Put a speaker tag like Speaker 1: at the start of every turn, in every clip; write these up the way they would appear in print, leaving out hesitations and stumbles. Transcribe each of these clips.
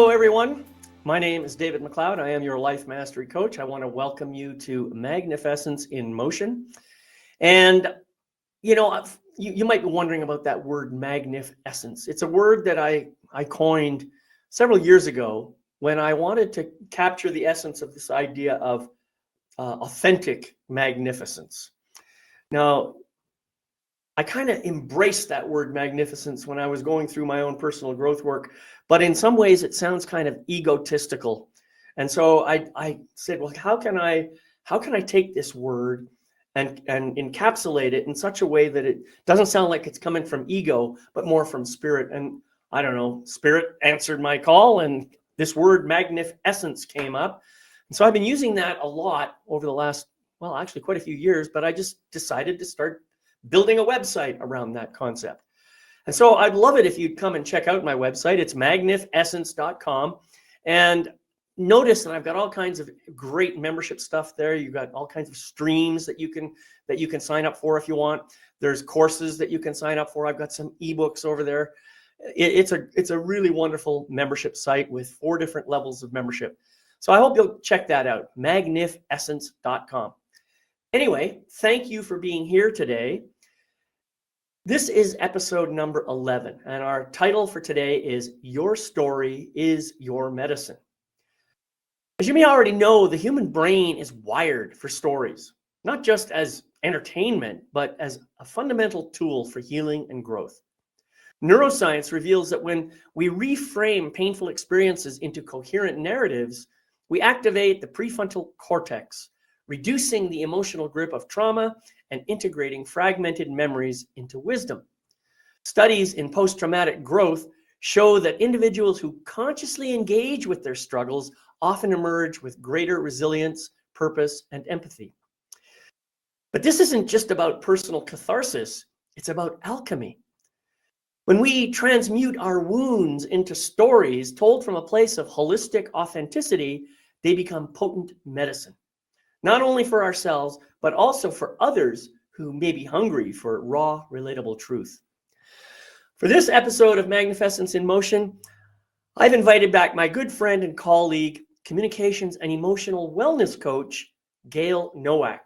Speaker 1: Hello, everyone. My name is David McLeod. I am your life mastery coach. I want to welcome you to MagnifEssence in Motion. And, you might be wondering about that word MagnifEssence. It's a word that I coined several years ago when I wanted to capture the essence of this idea of authentic magnificence. Now, I kind of embraced that word magnificence when I was going through my own personal growth work, but in some ways it sounds kind of egotistical. And so I said, well, how can I take this word and encapsulate it in such a way that it doesn't sound like it's coming from ego, but more from spirit? And I don't know, spirit answered my call and this word MagnifEssence came up. And so I've been using that a lot over the last, well, actually quite a few years, but I just decided to start building a website around that concept. And so I'd love it if you'd come and check out my website. It's MagnifEssence.com. And notice that I've got all kinds of great membership stuff there. You've got all kinds of streams that you can sign up for if you want. There's courses that you can sign up for. I've got some ebooks over there. It's a really wonderful membership site with 4 different levels of membership. So I hope you'll check that out, MagnifEssence.com. Anyway, thank you for being here today. This is episode number 11, and our title for today is Your Story is Your Medicine. As you may already know, the human brain is wired for stories, not just as entertainment, but as a fundamental tool for healing and growth. Neuroscience reveals that when we reframe painful experiences into coherent narratives, we activate the prefrontal cortex, reducing the emotional grip of trauma and integrating fragmented memories into wisdom. Studies in post-traumatic growth show that individuals who consciously engage with their struggles often emerge with greater resilience, purpose, and empathy. But this isn't just about personal catharsis, it's about alchemy. When we transmute our wounds into stories told from a place of holistic authenticity, they become potent medicine. Not only for ourselves, but also for others who may be hungry for raw, relatable truth. For this episode of MagnifEssence in Motion, I've invited back my good friend and colleague, communications and emotional wellness coach, Gayle Nowak.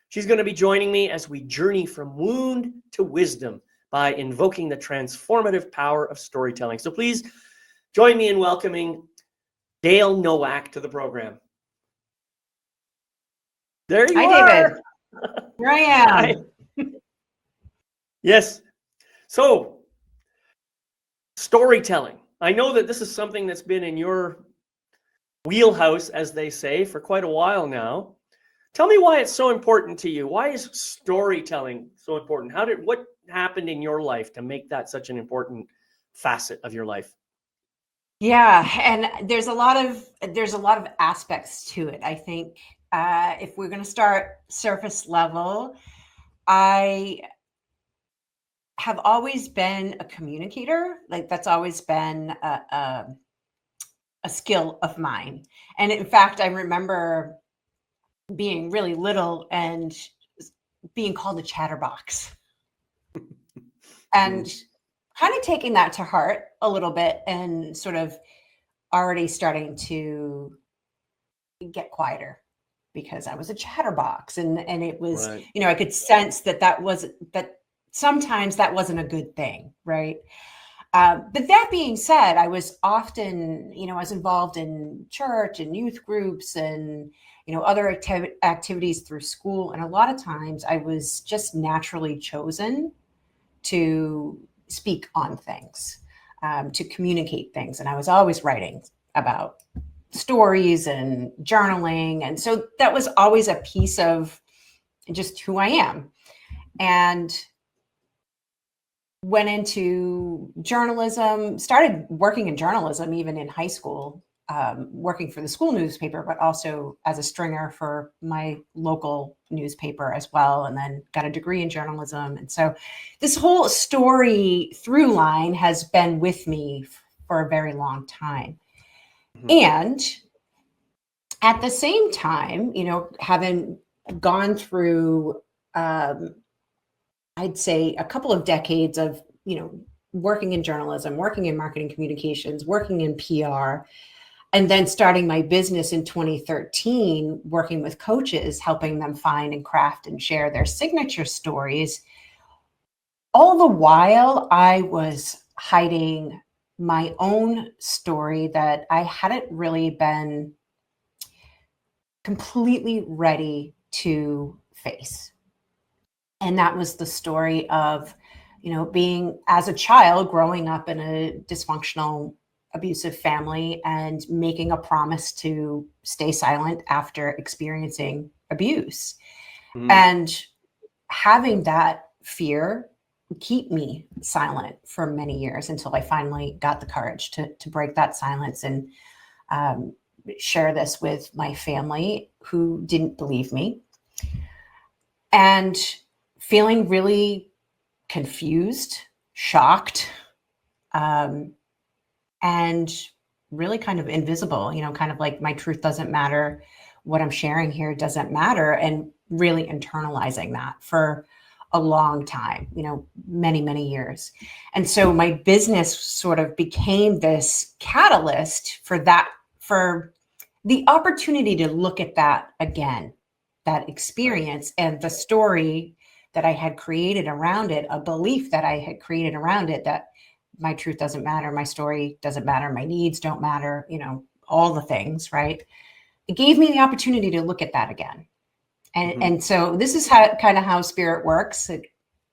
Speaker 1: She's going to be joining me as we journey from wound to wisdom by invoking the transformative power of storytelling. So please join me in welcoming Gayle Nowak to the program. There you are.
Speaker 2: Hi, David. Here I am.
Speaker 1: Hi. Yes. So, storytelling. I know that this is something that's been in your wheelhouse, as they say, for quite a while now. Tell me why it's so important to you. Why is storytelling so important? What happened in your life to make that such an important facet of your life?
Speaker 2: Yeah, and there's a lot of aspects to it. I think if we're going to start surface level, I have always been a communicator. Like that's always been a skill of mine. And in fact, I remember being really little and being called a chatterbox, and kind of taking that to heart a little bit and sort of already starting to get quieter because I was a chatterbox and it was,
Speaker 1: right.
Speaker 2: I could sense that sometimes that wasn't a good thing. Right. But that being said, I was often, I was involved in church and youth groups and, other activities through school. And a lot of times I was just naturally chosen to speak on things, to communicate things. And I was always writing about stories and journaling. And so that was always a piece of just who I am. And went into journalism, started working in journalism, even in high school, working for the school newspaper, but also as a stringer for my local newspaper as well. And then got a degree in journalism. And so this whole story through line has been with me for a very long time. Mm-hmm. And at the same time, having gone through, I'd say a couple of decades of, working in journalism, working in marketing communications, working in PR, and then starting my business in 2013, working with coaches, helping them find and craft and share their signature stories. All the while, I was hiding my own story that I hadn't really been completely ready to face. And that was the story of, being as a child, growing up in a dysfunctional, abusive family and making a promise to stay silent after experiencing abuse.
Speaker 1: Mm.
Speaker 2: And having that fear keep me silent for many years until I finally got the courage to break that silence and share this with my family, who didn't believe me, and feeling really confused, shocked, and really kind of invisible, kind of like my truth doesn't matter. What I'm sharing here doesn't matter. And really internalizing that for a long time, many, many years. And so my business sort of became this catalyst for that, for the opportunity to look at that again, that experience and the story that I had created around it, a belief that I had created around it, that my truth doesn't matter, my story doesn't matter, my needs don't matter, all the things, right? It gave me the opportunity to look at that again. And so this is how spirit works. It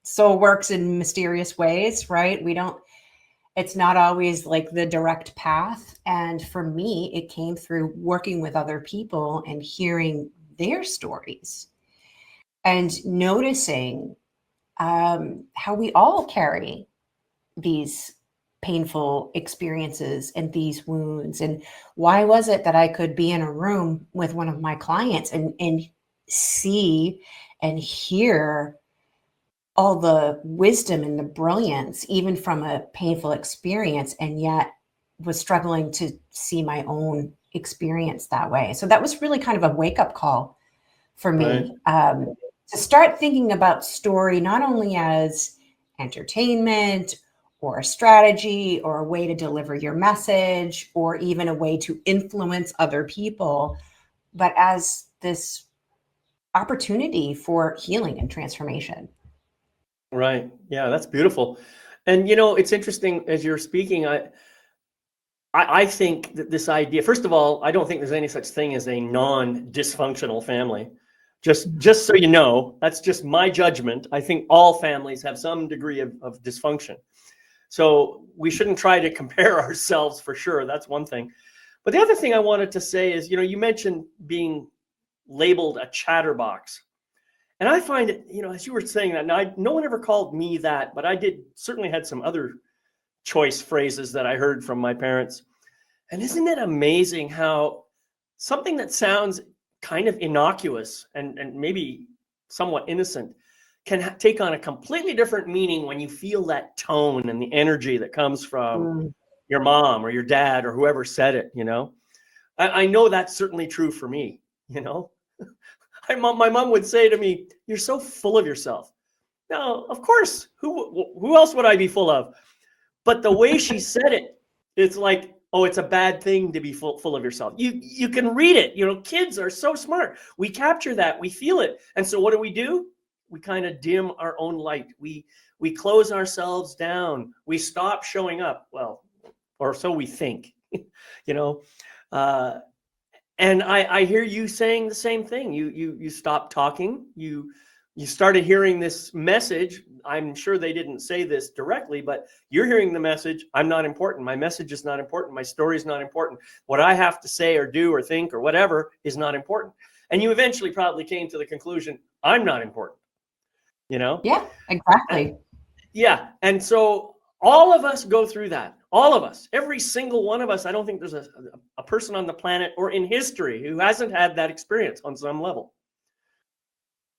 Speaker 2: soul works in mysterious ways, right? It's not always like the direct path. And for me, it came through working with other people and hearing their stories and noticing how we all carry these painful experiences and these wounds. And why was it that I could be in a room with one of my clients and see and hear all the wisdom and the brilliance, even from a painful experience, and yet was struggling to see my own experience that way. So that was really kind of a wake-up call for me, to start thinking about story not only as entertainment or a strategy or a way to deliver your message or even a way to influence other people, but as this opportunity for healing and transformation.
Speaker 1: Right. Yeah, that's beautiful. And it's interesting as you're speaking. I think that this idea, first of all, I don't think there's any such thing as a non-dysfunctional family. Just so you know, that's just my judgment. I think all families have some degree of dysfunction. So we shouldn't try to compare ourselves, for sure. That's one thing. But the other thing I wanted to say is, you mentioned being labeled a chatterbox. And I find it, as you were saying that, now no one ever called me that, but I certainly had some other choice phrases that I heard from my parents. And isn't it amazing how something that sounds kind of innocuous and maybe somewhat innocent can take on a completely different meaning when you feel that tone and the energy that comes from your mom or your dad or whoever said it, I know that's certainly true for me, My mom would say to me, "You're so full of yourself." Now, of course, who else would I be full of? But the way she said it, it's like, oh, it's a bad thing to be full of yourself. You can read it. Kids are so smart. We capture that, we feel it. And so what do? We kind of dim our own light. We close ourselves down. We stop showing up. Well, or so we think, and I hear you saying the same thing. You stopped talking. You started hearing this message. I'm sure they didn't say this directly, but you're hearing the message. I'm not important. My message is not important. My story is not important. What I have to say or do or think or whatever is not important. And you eventually probably came to the conclusion, I'm not important.
Speaker 2: Yeah, exactly.
Speaker 1: Yeah. And so all of us go through that. All of us, every single one of us. I don't think there's a person on the planet or in history who hasn't had that experience on some level.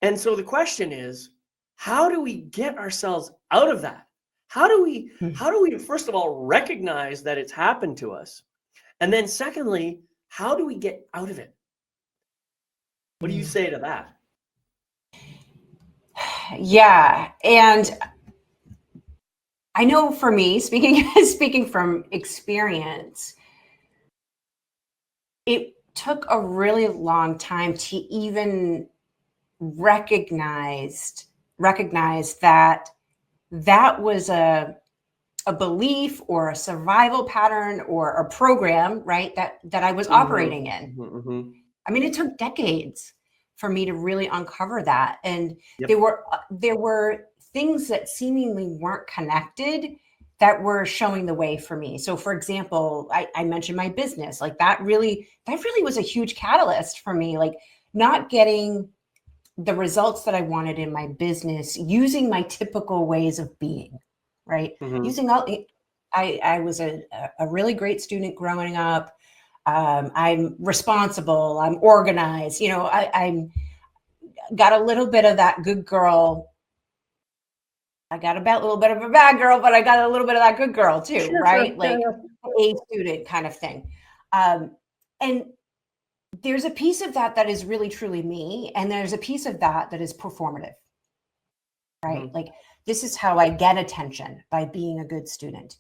Speaker 1: And so the question is, how do we get ourselves out of that? How do we, first of all, recognize that it's happened to us? And then secondly, how do we get out of it? What do you say to that?
Speaker 2: Yeah. And I know for me, speaking from experience, it took a really long time to even recognize that that was a belief or a survival pattern or a program, right? That I was operating in.
Speaker 1: Mm-hmm.
Speaker 2: I mean, it took decades for me to really uncover that. And
Speaker 1: Yep.
Speaker 2: there were things that seemingly weren't connected that were showing the way for me. So for example, I mentioned my business, like that really was a huge catalyst for me, like not getting the results that I wanted in my business using my typical ways of being, right?
Speaker 1: Mm-hmm.
Speaker 2: Using all, I was a really great student growing up. I'm responsible. I'm organized. You know, I'm got a little bit of that good girl. I got a little bit of a bad girl, but I got a little bit of that good girl too,
Speaker 1: Sure,
Speaker 2: right?
Speaker 1: sure.
Speaker 2: Like
Speaker 1: Yeah,
Speaker 2: A student kind of thing. And there's a piece of that is really truly me, and there's a piece of that is performative, right?
Speaker 1: Mm-hmm.
Speaker 2: Like this is how I get attention, by being a good student,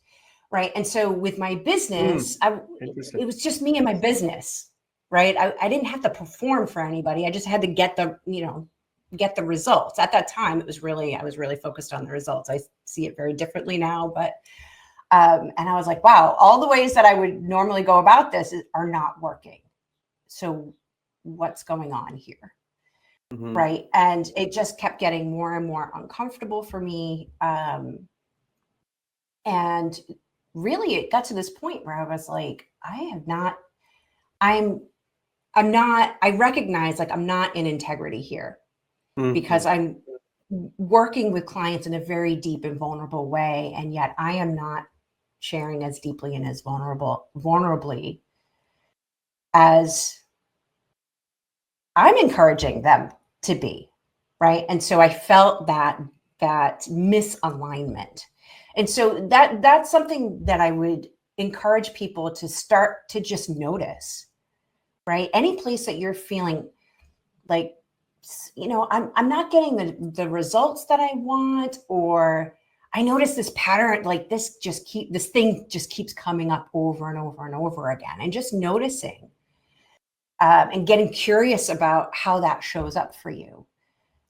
Speaker 2: right? And so with my business,
Speaker 1: Interesting.
Speaker 2: it was just me and my business, right? I didn't have to perform for anybody. I just had to get the results. At that time, I was really focused on the results. I see it very differently now, but and I was like, wow, all the ways that I would normally go about this are not working. So what's going on here?
Speaker 1: Mm-hmm.
Speaker 2: Right. And it just kept getting more and more uncomfortable for me. And really it got to this point where I was like, I recognize like I'm not in integrity here, because I'm working with clients in a very deep and vulnerable way. And yet I am not sharing as deeply and as vulnerably as I'm encouraging them to be, right? And so I felt that misalignment. And so that's something that I would encourage people to start to just notice, right? Any place that you're feeling like, I'm not getting the results that I want, or I notice this pattern, like this thing just keeps coming up over and over and over again, and just noticing. And getting curious about how that shows up for you.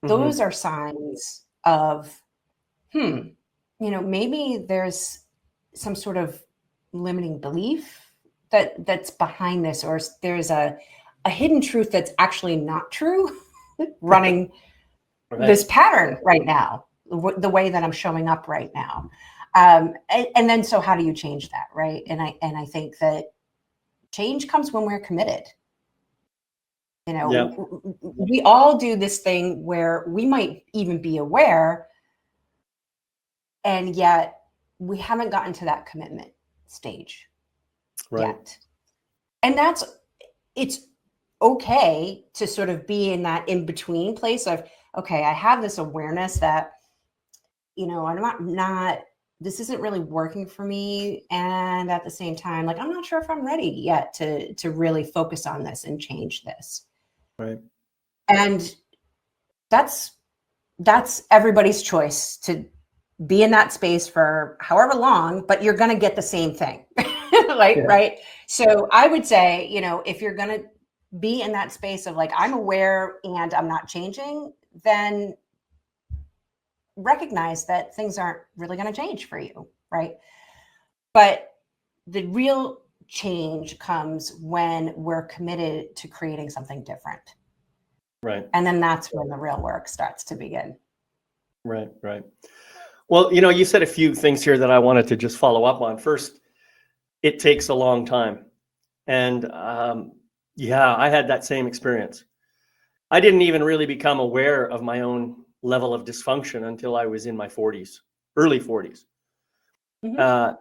Speaker 2: Those are signs of, maybe there's some sort of limiting belief that's behind this, or there's a hidden truth that's actually not true running
Speaker 1: Right.
Speaker 2: this pattern right now, the way that I'm showing up right now. And then, so how do you change that, right? And I think that change comes when we're committed.
Speaker 1: Yeah.
Speaker 2: We all do this thing where we might even be aware, and yet we haven't gotten to that commitment stage yet. And it's okay to sort of be in that in-between place of, okay, I have this awareness that, I'm not, this isn't really working for me. And at the same time, like, I'm not sure if I'm ready yet to really focus on this and change this.
Speaker 1: Right.
Speaker 2: And that's everybody's choice to be in that space for however long, but you're going to get the same thing. Right. So I would say, if you're going to be in that space of like, I'm aware and I'm not changing, then recognize that things aren't really going to change for you. Right. But the real change comes when we're committed to creating something different.
Speaker 1: Right.
Speaker 2: And then that's when the real work starts to begin.
Speaker 1: Right. Well, you said a few things here that I wanted to just follow up on. First, it takes a long time. And I had that same experience. I didn't even really become aware of my own level of dysfunction until I was in my 40s, early 40s.
Speaker 2: Mm-hmm.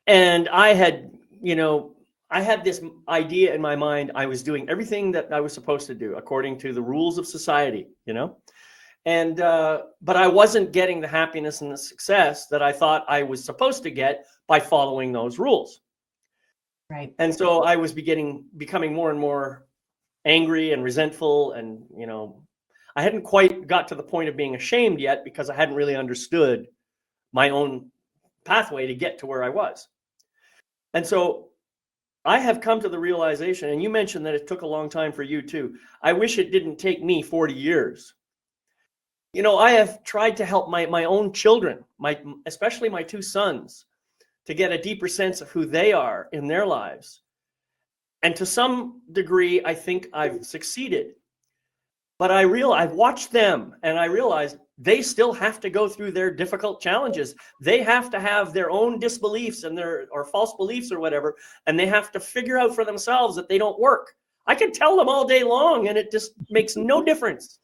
Speaker 1: And I had this idea in my mind. I was doing everything that I was supposed to do according to the rules of society, and but I wasn't getting the happiness and the success that I thought I was supposed to get by following those rules.
Speaker 2: Right.
Speaker 1: And so I was becoming more and more angry and resentful, and I hadn't quite got to the point of being ashamed yet, because I hadn't really understood my own pathway to get to where I was. And so I have come to the realization, and you mentioned that it took a long time for you too. I wish it didn't take me 40 years. You know, I have tried to help my own children, especially my two sons, to get a deeper sense of who they are in their lives. And to some degree, I think I've succeeded. But I've watched them, and I realized they still have to go through their difficult challenges. They have to have their own disbeliefs and or false beliefs or whatever, and they have to figure out for themselves that they don't work. I can tell them all day long, and it just makes no difference.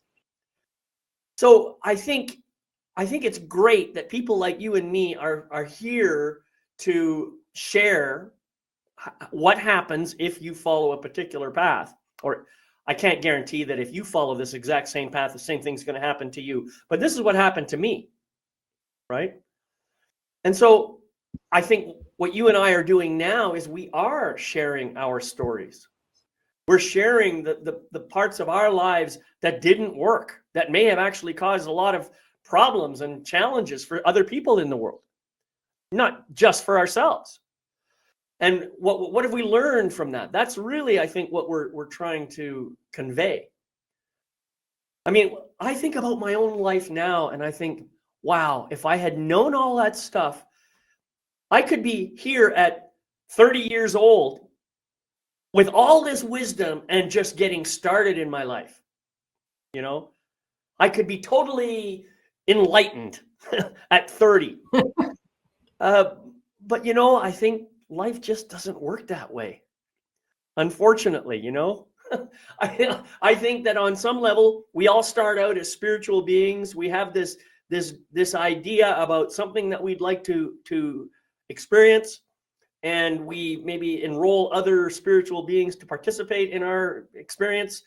Speaker 1: So I think it's great that people like you and me are here to share what happens if you follow a particular path. Or I can't guarantee that if you follow this exact same path, the same thing's going to happen to you. But this is what happened to me, right? And so I think what you and I are doing now is we are sharing our stories. We're sharing the parts of our lives that didn't work, that may have actually caused a lot of problems and challenges for other people in the world, not just for ourselves. And what have we learned from that? That's really, I think, what we're trying to convey. I mean, I think about my own life now, and I think, wow, if I had known all that stuff, I could be here at 30 years old with all this wisdom and just getting started in my life. You know, I could be totally enlightened at 30. But, you know, I think life just doesn't work that way. Unfortunately, you know, I think that on some level, we all start out as spiritual beings. We have this idea about something that we'd like to experience. And we maybe enroll other spiritual beings to participate in our experience.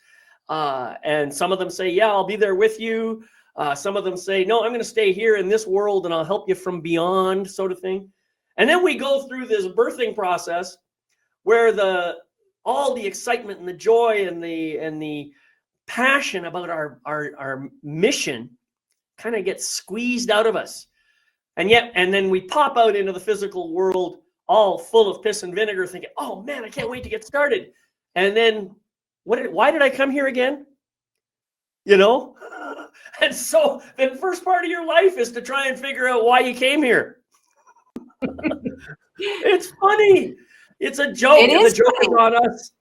Speaker 1: And some of them say, yeah, I'll be there with you. Some of them say, no, I'm going to stay here in this world and I'll help you from beyond, sort of thing. And then we go through this birthing process where all the excitement and the joy and the passion about our mission kind of gets squeezed out of us. And then we pop out into the physical world all full of piss and vinegar, thinking, oh man, I can't wait to get started. And then why did I come here again? You know? And so the first part of your life is to try and figure out why you came here. It's funny. It's a joke.
Speaker 2: It is
Speaker 1: the joke is on us.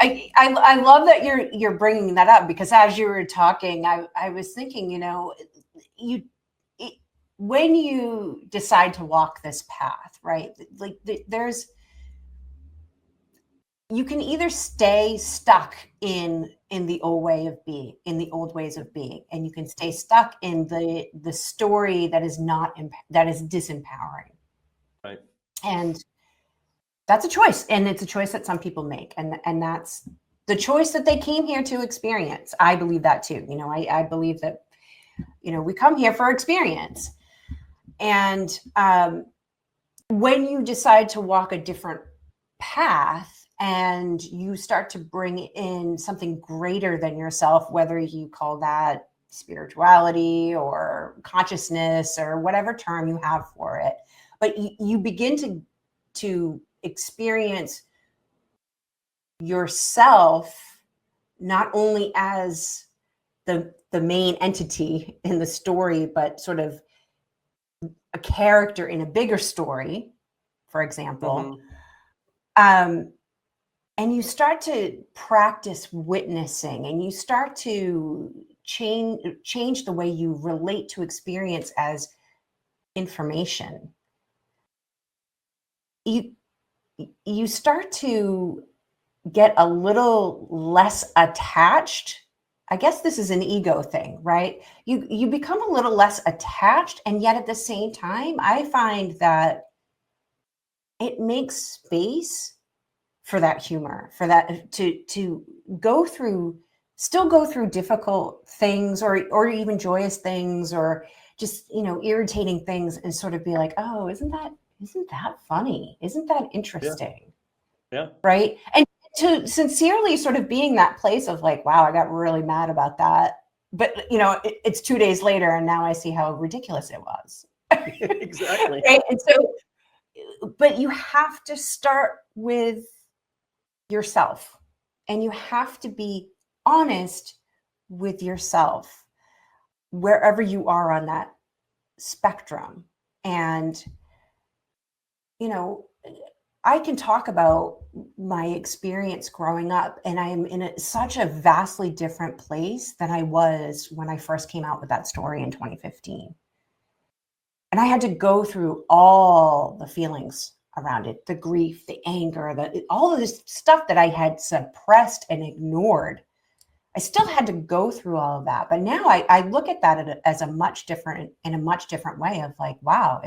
Speaker 2: I love that you're bringing that up, because as you were talking, I was thinking, you know, when you decide to walk this path, right? Like you can either stay stuck in the old way of being, in the old ways of being, and you can stay stuck in the story that is disempowering.
Speaker 1: Right.
Speaker 2: And that's a choice, and it's a choice that some people make, and that's the choice that they came here to experience. I believe that too. You know, I believe that, you know, we come here for experience. And when you decide to walk a different path and you start to bring in something greater than yourself, whether you call that spirituality or consciousness or whatever term you have for it, but you begin to experience yourself not only as the main entity in the story, but sort of a character in a bigger story, for example. Mm-hmm. And you start to practice witnessing, and you start to change the way you relate to experience as information. You start to get a little less attached. I guess this is an ego thing, right? You become a little less attached, and yet at the same time, I find that it makes space for that humor, for that to still go through difficult things, or even joyous things, or just, you know, irritating things, and sort of be like, oh, isn't that funny? Isn't that interesting?
Speaker 1: Yeah.
Speaker 2: Right. And to sincerely sort of being that place of like, wow, I got really mad about that. But, you know, it's 2 days later, and now I see how ridiculous it was.
Speaker 1: Exactly.
Speaker 2: Right? And so, but you have to start with yourself, and you have to be honest with yourself wherever you are on that spectrum. And, you know, I can talk about my experience growing up, and I'm in such a vastly different place than I was when I first came out with that story in 2015. And I had to go through all the feelings around it, the grief, the anger, all of this stuff that I had suppressed and ignored. I still had to go through all of that. But now I look at that as in a much different way of like, wow,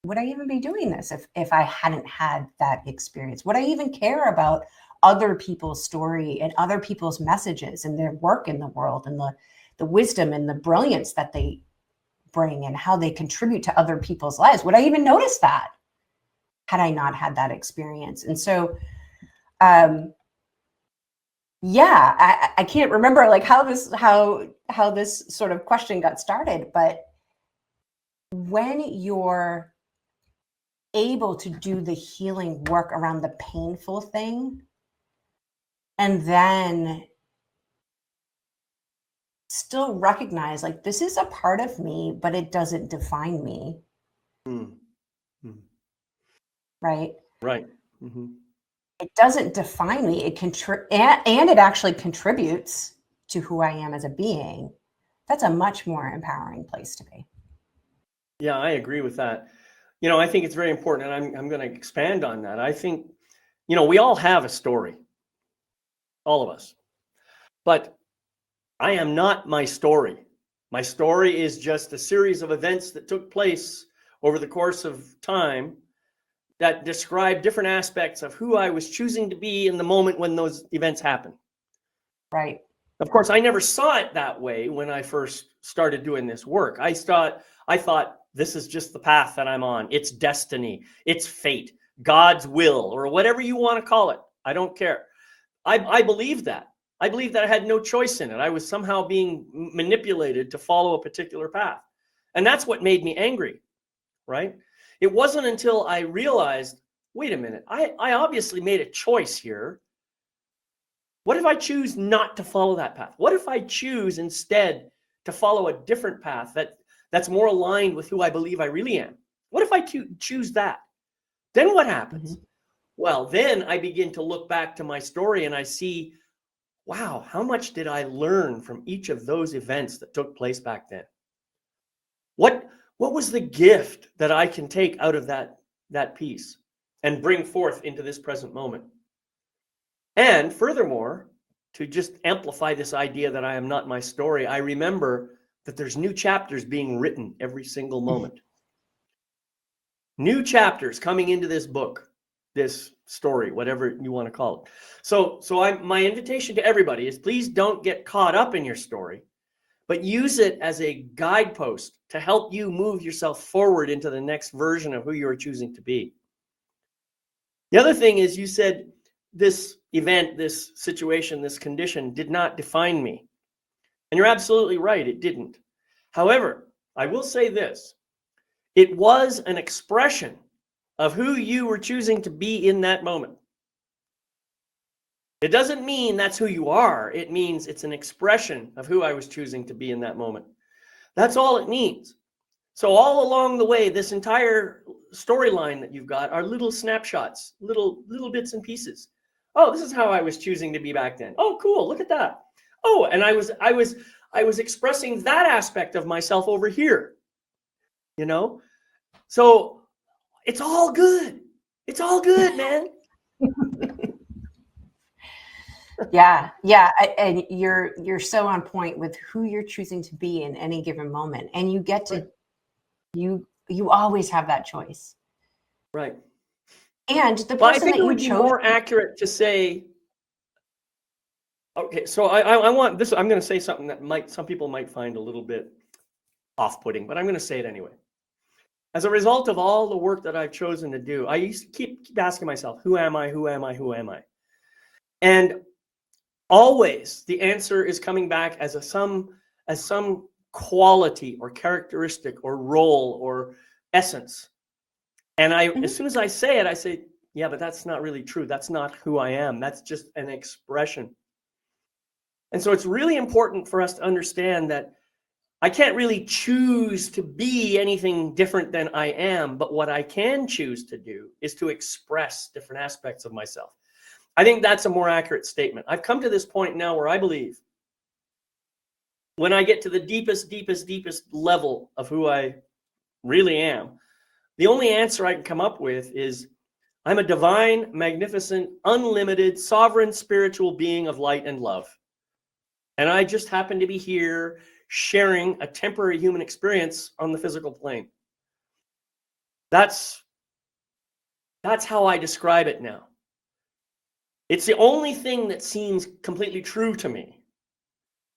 Speaker 2: would I even be doing this if I hadn't had that experience? Would I even care about other people's story and other people's messages and their work in the world and the wisdom and the brilliance that they bring and how they contribute to other people's lives? Would I even notice that had I not had that experience? And so, yeah, I can't remember like how this sort of question got started, but when you're able to do the healing work around the painful thing, and then still recognize like this is a part of me, but it doesn't define me.
Speaker 1: Mm-hmm.
Speaker 2: Right?
Speaker 1: Right. Mm-hmm.
Speaker 2: It doesn't define me. And it actually contributes to who I am as a being. That's a much more empowering place to be.
Speaker 1: Yeah, I agree with that. I think it's very important, and I'm going to expand on that. I think, we all have a story, all of us, but I am not my story. My story is just a series of events that took place over the course of time that describe different aspects of who I was choosing to be in the moment when those events happened.
Speaker 2: Right.
Speaker 1: Of course, I never saw it that way when I first started doing this work. I thought this is just the path that I'm on. It's destiny. It's fate, God's will, or whatever you want to call it. I don't care. I believe that. I believe that I had no choice in it. I was somehow being manipulated to follow a particular path. And that's what made me angry, right? It wasn't until I realized, wait a minute, I obviously made a choice here. What if I choose not to follow that path? What if I choose instead to follow a different path that's more aligned with who I believe I really am? What if I choose that? Then what happens? Mm-hmm. Well, then I begin to look back to my story and I see, wow, how much did I learn from each of those events that took place back then? What was the gift that I can take out of that piece and bring forth into this present moment? And furthermore, to just amplify this idea that I am not my story, I remember that there's new chapters being written every single moment. New chapters coming into this book, this story, whatever you want to call it. So my invitation to everybody is please don't get caught up in your story, but use it as a guidepost to help you move yourself forward into the next version of who you are choosing to be. The other thing is you said this event, this situation, this condition did not define me. And you're absolutely right, it didn't. However, I will say this. It was an expression of who you were choosing to be in that moment. It doesn't mean that's who you are. It means it's an expression of who I was choosing to be in that moment. That's all it means. So all along the way, this entire storyline that you've got are little snapshots, little bits and pieces. Oh, this is how I was choosing to be back then. Oh, cool. Look at that. Oh, and I was expressing that aspect of myself over here. So it's all good. It's all good, man.
Speaker 2: Yeah. And you're so on point with who you're choosing to be in any given moment. And you get to, you always have that choice.
Speaker 1: Right.
Speaker 2: And the person
Speaker 1: I think
Speaker 2: that
Speaker 1: it
Speaker 2: you
Speaker 1: would be
Speaker 2: chose,
Speaker 1: more accurate to say, okay, so I want this, I'm going to say something that some people might find a little bit off-putting, but I'm going to say it anyway. As a result of all the work that I've chosen to do, I used to keep asking myself, who am I? Who am I? Who am I? And always the answer is coming back as some quality or characteristic or role or essence. And as soon as I say it, I say, yeah, but that's not really true. That's not who I am. That's just an expression. And so it's really important for us to understand that I can't really choose to be anything different than I am, but what I can choose to do is to express different aspects of myself. I think that's a more accurate statement. I've come to this point now where I believe when I get to the deepest level of who I really am, the only answer I can come up with is I'm a divine, magnificent, unlimited, sovereign spiritual being of light and love. And I just happen to be here sharing a temporary human experience on the physical plane. That's how I describe it now. It's the only thing that seems completely true to me,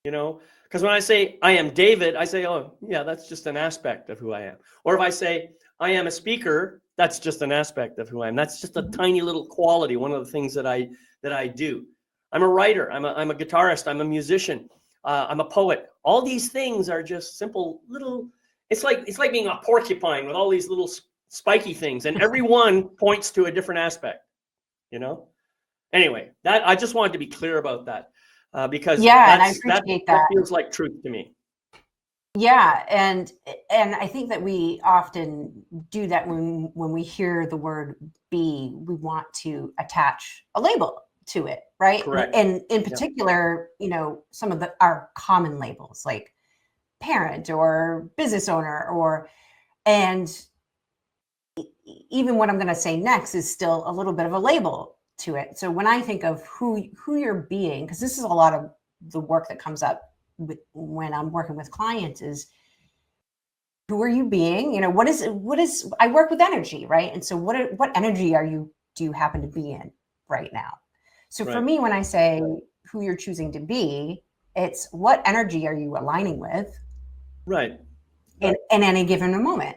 Speaker 1: because when I say I am David, I say, oh, yeah, that's just an aspect of who I am. Or if I say I am a speaker, that's just an aspect of who I am. That's just a tiny little quality, one of the things that I do. I'm a writer. I'm a guitarist. I'm a musician. I'm a poet. All these things are just simple little. It's like being a porcupine with all these little spiky things, and every one points to a different aspect. Anyway, that I just wanted to be clear about that because
Speaker 2: and I appreciate that.
Speaker 1: That feels like truth to me.
Speaker 2: Yeah, and I think that we often do that when we hear the word be, we want to attach a label to it, right?
Speaker 1: Correct.
Speaker 2: And in particular, some of our common labels like parent or business owner and even what I'm going to say next is still a little bit of a label to it. So when I think of who you're being, because this is a lot of the work that comes up when I'm working with clients is who are you being? What is I work with energy, right? And so what energy do you happen to be in right now? So for me, when I say who you're choosing to be, it's what energy are you aligning with?
Speaker 1: Right.
Speaker 2: In any given moment,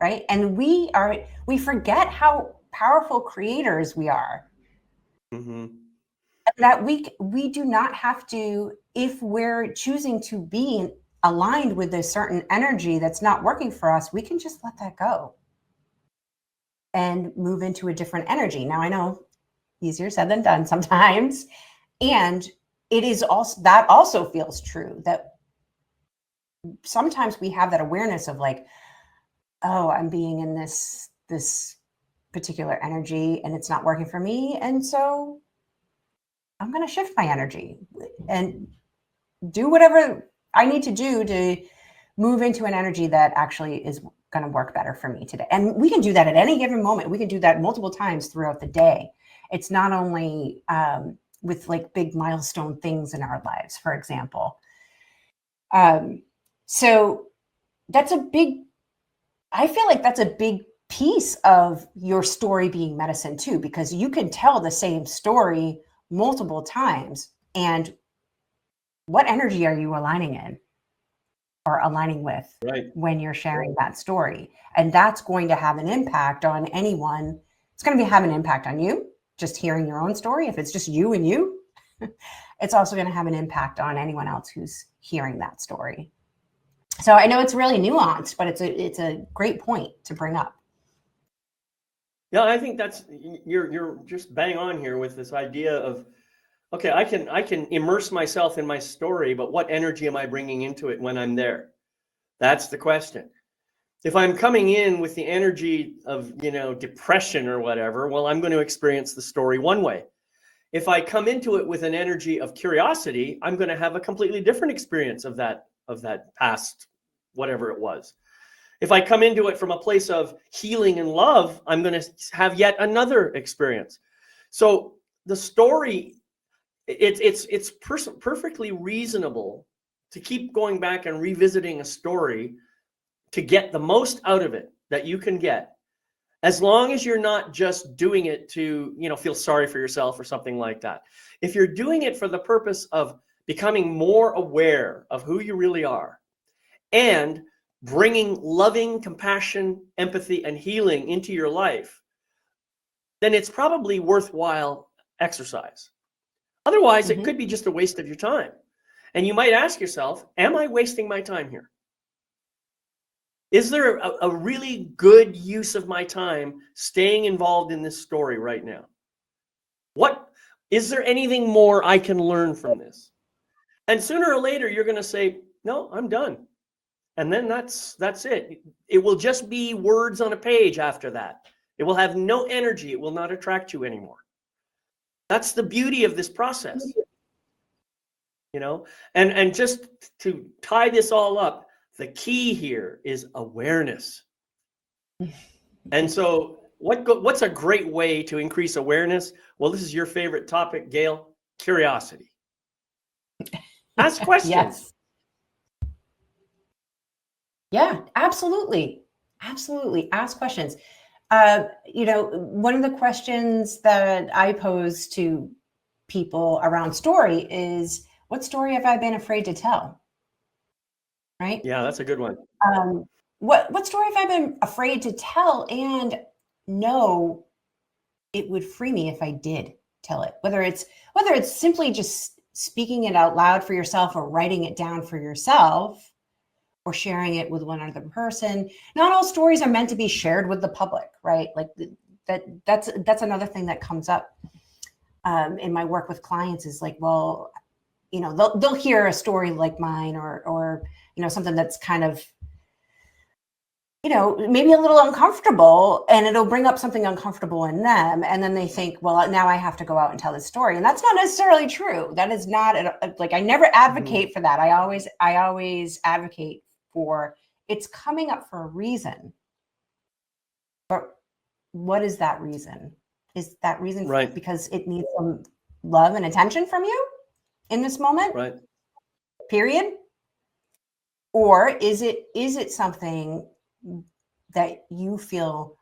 Speaker 2: right? And we forget how powerful creators we are.
Speaker 1: Mm-hmm.
Speaker 2: That we do not have to, if we're choosing to be aligned with a certain energy that's not working for us, we can just let that go and move into a different energy. Now, I know easier said than done sometimes. And it is also feels true that sometimes we have that awareness of like, oh, I'm being in this particular energy and it's not working for me. And so I'm going to shift my energy and do whatever I need to do to move into an energy that actually is going to work better for me today. And we can do that at any given moment. We can do that multiple times throughout the day. It's not only with like big milestone things in our lives, for example. So I feel like that's a big piece of your story being medicine too, because you can tell the same story multiple times. And what energy are you aligning in or aligning with when you're sharing that story? And that's going to have an impact on anyone. It's going to have an impact on you, just hearing your own story. If it's just you and you, it's also going to have an impact on anyone else who's hearing that story. So I know it's really nuanced, but it's a great point to bring up.
Speaker 1: Yeah, I think you're just bang on here with this idea of, okay, I can immerse myself in my story, but what energy am I bringing into it when I'm there? That's the question. If I'm coming in with the energy of, depression or whatever, well, I'm going to experience the story one way. If I come into it with an energy of curiosity, I'm going to have a completely different experience of that past, whatever it was. If I come into it from a place of healing and love, I'm going to have yet another experience. So the story, it's perfectly reasonable to keep going back and revisiting a story to get the most out of it that you can get, as long as you're not just doing it to, feel sorry for yourself or something like that. If you're doing it for the purpose of becoming more aware of who you really are and bringing loving, compassion, empathy, and healing into your life, then it's probably worthwhile exercise. Otherwise, it could be just a waste of your time. And you might ask yourself, am I wasting my time here? Is there a really good use of my time staying involved in this story right now? What is there anything more I can learn from this? And sooner or later, you're going to say, no, I'm done. And then that's it. It will just be words on a page after that. It will have no energy. It will not attract you anymore. That's the beauty of this process. You know, and just to tie this all up, the key here is awareness. And so what's a great way to increase awareness? Well, this is your favorite topic, Gayle, curiosity. Ask questions.
Speaker 2: Yes. Yeah, absolutely. Absolutely. Ask questions. You know, one of the questions that I pose to people around story is, what story have I been afraid to tell? Right?
Speaker 1: Yeah, that's a good one.
Speaker 2: What story have I been afraid to tell and know it would free me if I did tell it? Whether it's simply just speaking it out loud for yourself or writing it down for yourself or sharing it with one other person. Not all stories are meant to be shared with the public, right? Like that's another thing that comes up in my work with clients is like, well, you know, they'll hear a story like mine or you know, something that's kind of, you know, maybe a little uncomfortable, and it'll bring up something uncomfortable in them. And then they think, well, now I have to go out and tell this story. And that's not necessarily true. That is not like, I never advocate for that. I always advocate for it's coming up for a reason. But what is that reason? Is that reason
Speaker 1: right.
Speaker 2: because it needs some love and attention from you in this moment?
Speaker 1: Right.
Speaker 2: Period. Or is it something that you feel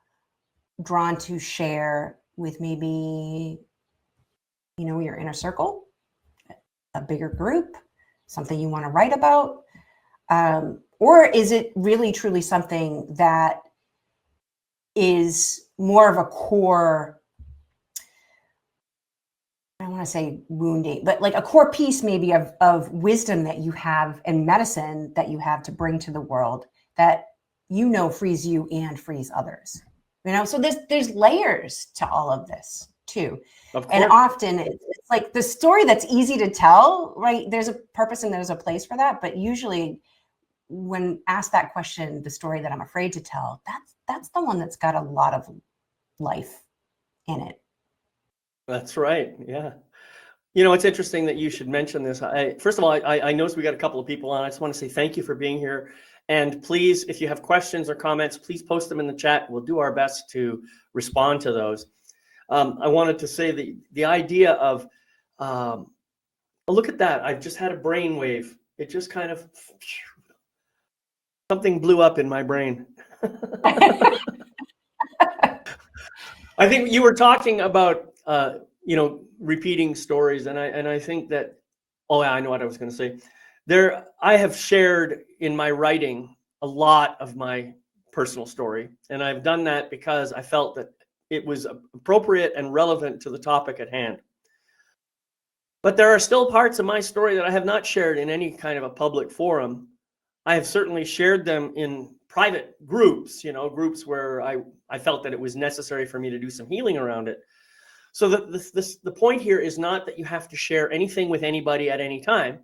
Speaker 2: drawn to share with maybe, you know, your inner circle, a bigger group, something you want to write about? Or is it really truly something that is more of a core, I don't want to say wounding, but like a core piece maybe of wisdom that you have and medicine that you have to bring to the world that, you know, frees you and frees others, you know? So there's layers to all of this too. And often it's like the story that's easy to tell, right? There's a purpose and there's a place for that. But usually when asked that question, the story that I'm afraid to tell, that's the one that's got a lot of life in it.
Speaker 1: That's right. Yeah. You know, it's interesting that you should mention this. First of all, I noticed we got a couple of people on. I just want to say thank you for being here. And please, if you have questions or comments, please post them in the chat. We'll do our best to respond to those. I wanted to say the idea of, look at that. I've just had a brain wave. It just kind of, something blew up in my brain. I think you were talking about, you know, repeating stories. And I think that, oh yeah, I know what I was going to say. I have shared in my writing a lot of my personal story. And I've done that because I felt that it was appropriate and relevant to the topic at hand. But there are still parts of my story that I have not shared in any kind of a public forum. I have certainly shared them in private groups, you know, groups where I felt that it was necessary for me to do some healing around it. So the point here is not that you have to share anything with anybody at any time.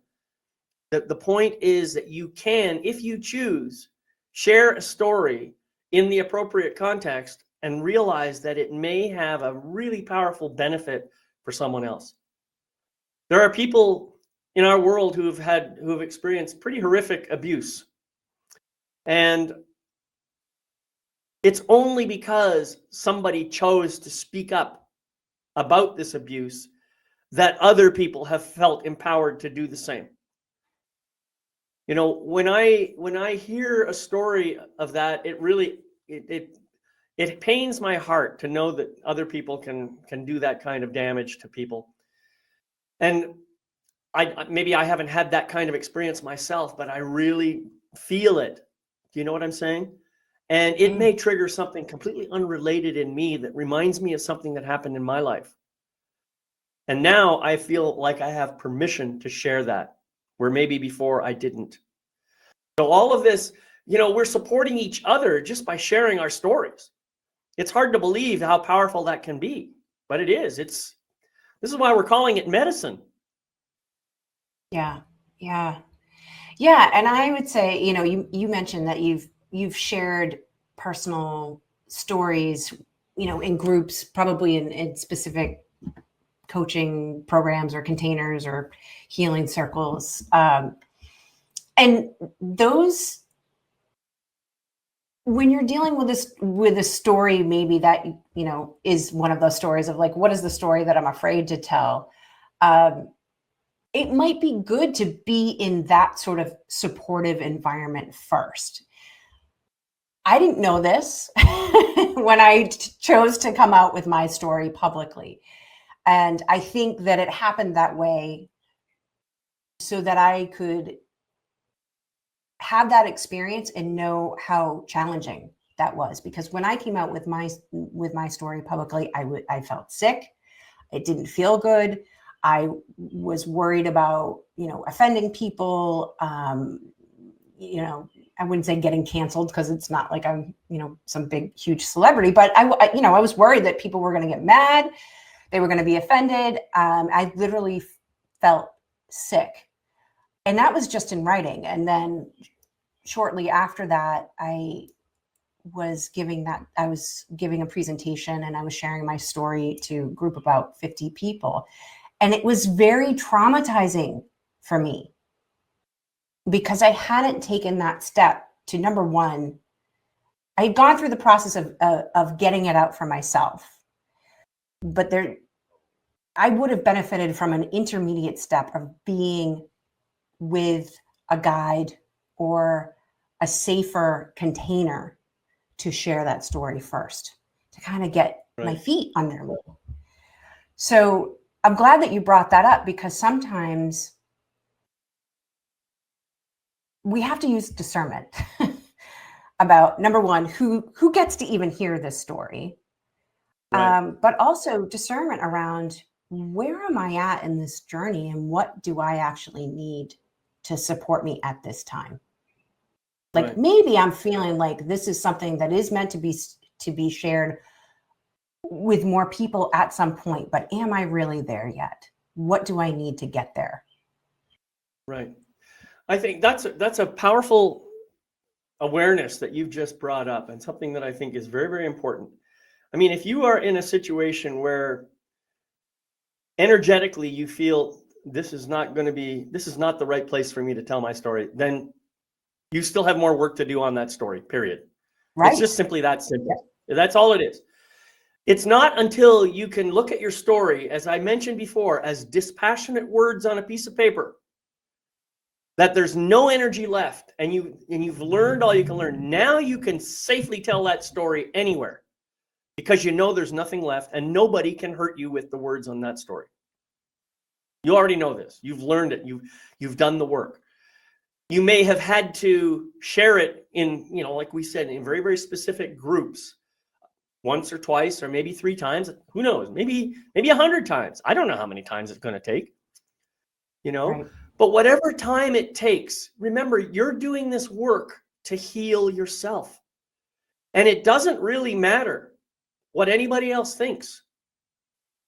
Speaker 1: The point is that you can, if you choose, share a story in the appropriate context and realize that it may have a really powerful benefit for someone else. There are people in our world who have experienced pretty horrific abuse. And it's only because somebody chose to speak up about this abuse that other people have felt empowered to do the same. You know, when I hear a story of that, it really it pains my heart to know that other people can do that kind of damage to people. And maybe I haven't had that kind of experience myself, but I really feel it. Do you know what I'm saying? And it may trigger something completely unrelated in me that reminds me of something that happened in my life. And now I feel like I have permission to share that, where maybe before I didn't. So all of this, we're supporting each other just by sharing our stories. It's hard to believe how powerful that can be, but it is. This is why we're calling it medicine.
Speaker 2: Yeah. Yeah. Yeah. And I would say, you mentioned that you've shared personal stories, in groups, probably in specific coaching programs or containers or healing circles. And those, when you're dealing with a story, maybe that, is one of those stories of like, what is the story that I'm afraid to tell? It might be good to be in that sort of supportive environment first. I didn't know this when I chose to come out with my story publicly. And I think that it happened that way so that I could have that experience and know how challenging that was. Because when I came out with my story publicly, I felt sick. It didn't feel good. I was worried about, offending people. I wouldn't say getting canceled because it's not like I'm, some big, huge celebrity, but I was worried that people were going to get mad. They were going to be offended. I literally felt sick. And that was just in writing. And then shortly after that, I was giving a presentation and I was sharing my story to a group of about 50 people. And it was very traumatizing for me because I hadn't taken that step to, number one, I had gone through the process of getting it out for myself, but I would have benefited from an intermediate step of being with a guide or a safer container to share that story first, to kind of get my feet under me. So I'm glad that you brought that up, because sometimes we have to use discernment about, number one, who gets to even hear this story, but also discernment around, where am I at in this journey and what do I actually need to support me at this time? Like maybe I'm feeling like this is something that is meant to be shared with more people at some point, but am I really there yet? What do I need to get there?
Speaker 1: Right. I think that's a powerful awareness that you've just brought up, and something that I think is very, very important. I mean, if you are in a situation where energetically you feel this is not the right place for me to tell my story, then you still have more work to do on that story, period. Right. It's just simply that simple. Yeah. That's all it is. It's not until you can look at your story, as I mentioned before, as dispassionate words on a piece of paper, that there's no energy left, and you've learned all you can learn. Now you can safely tell that story anywhere, because there's nothing left and nobody can hurt you with the words on that story. You already know this. You've learned it. You've done the work. You may have had to share it in, like we said, in very, very specific groups, once or twice, or maybe 3 times. Who knows? Maybe 100 times. I don't know how many times it's going to take, Right. But whatever time it takes, remember, you're doing this work to heal yourself. And it doesn't really matter what anybody else thinks.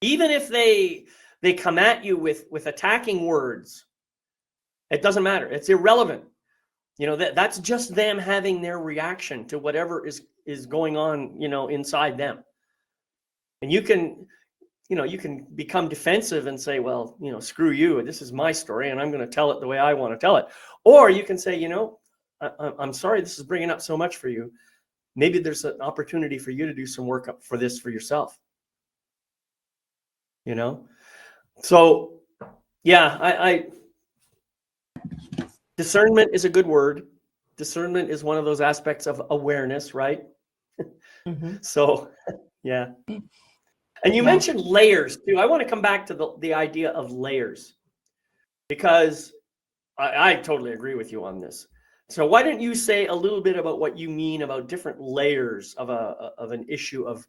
Speaker 1: Even if they come at you with attacking words, it doesn't matter. It's irrelevant. That's just them having their reaction to whatever is going on, inside them. And you can become defensive and say, well, screw you. This is my story and I'm going to tell it the way I want to tell it. Or you can say, I'm sorry, this is bringing up so much for you. Maybe there's an opportunity for you to do some work up for this for yourself. So yeah, discernment is a good word. Discernment is one of those aspects of awareness, right? Mm-hmm. So, yeah. And you mentioned layers too. I want to come back to the idea of layers, because I totally agree with you on this. So why don't you say a little bit about what you mean about different layers of an issue of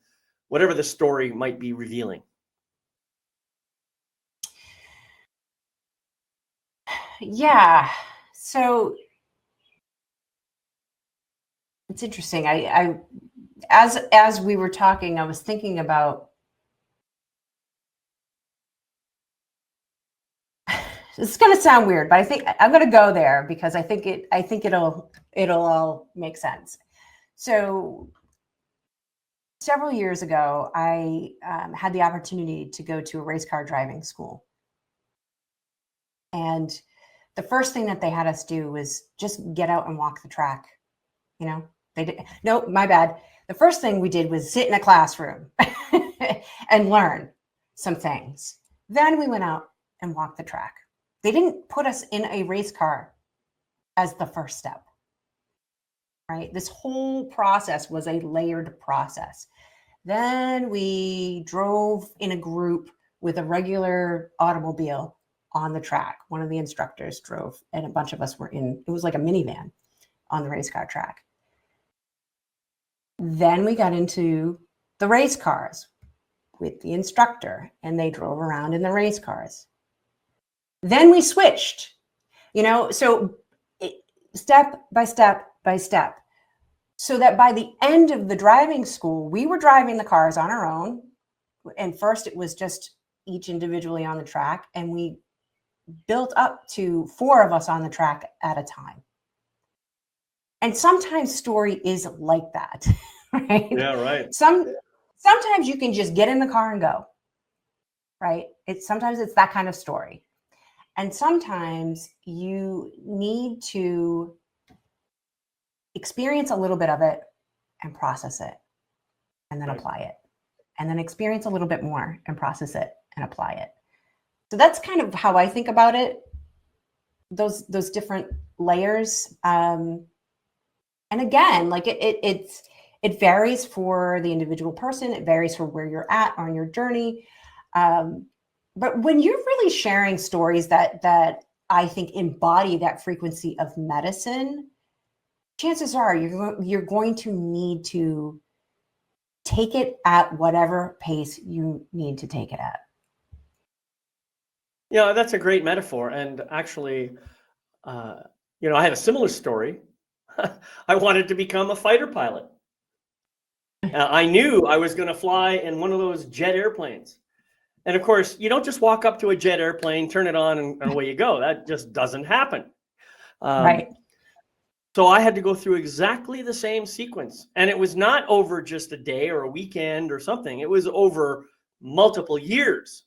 Speaker 1: whatever the story might be revealing?
Speaker 2: Yeah. So It's interesting. As we were talking, I was thinking about, it's going to sound weird, but I think I'm going to go there because I think it'll all make sense. So several years ago, I had the opportunity to go to a race car driving school. And the first thing that they had us do was just get out and walk the track. You know, they did. No, my bad. The first thing we did was sit in a classroom and learn some things. Then we went out and walked the track. They didn't put us in a race car as the first step, right? This whole process was a layered process. Then we drove in a group with a regular automobile on the track. One of the instructors drove and a bunch of us were in, it was like a minivan on the race car track. Then we got into the race cars with the instructor and they drove around in the race cars. Then we switched, so step by step by step, so that by the end of the driving school, we were driving the cars on our own. And first it was just each individually on the track, and we built up to 4 of us on the track at a time. And sometimes story is like that, right?
Speaker 1: Yeah, right.
Speaker 2: Sometimes you can just get in the car and go, right? Sometimes it's that kind of story. And sometimes you need to experience a little bit of it and process it and then apply it. And then experience a little bit more and process it and apply it. So that's kind of how I think about it. Those different layers. And again, like it varies for the individual person. It varies for where you're at on your journey. But when you're really sharing stories that I think embody that frequency of medicine, chances are you're going to need to take it at whatever pace you need to take it at.
Speaker 1: Yeah, that's a great metaphor. And actually, I have a similar story. I wanted to become a fighter pilot. I knew I was going to fly in one of those jet airplanes. And of course, you don't just walk up to a jet airplane, turn it on, and away you go. That just doesn't happen.
Speaker 2: Right.
Speaker 1: So I had to go through exactly the same sequence. And it was not over just a day or a weekend or something. It was over multiple years.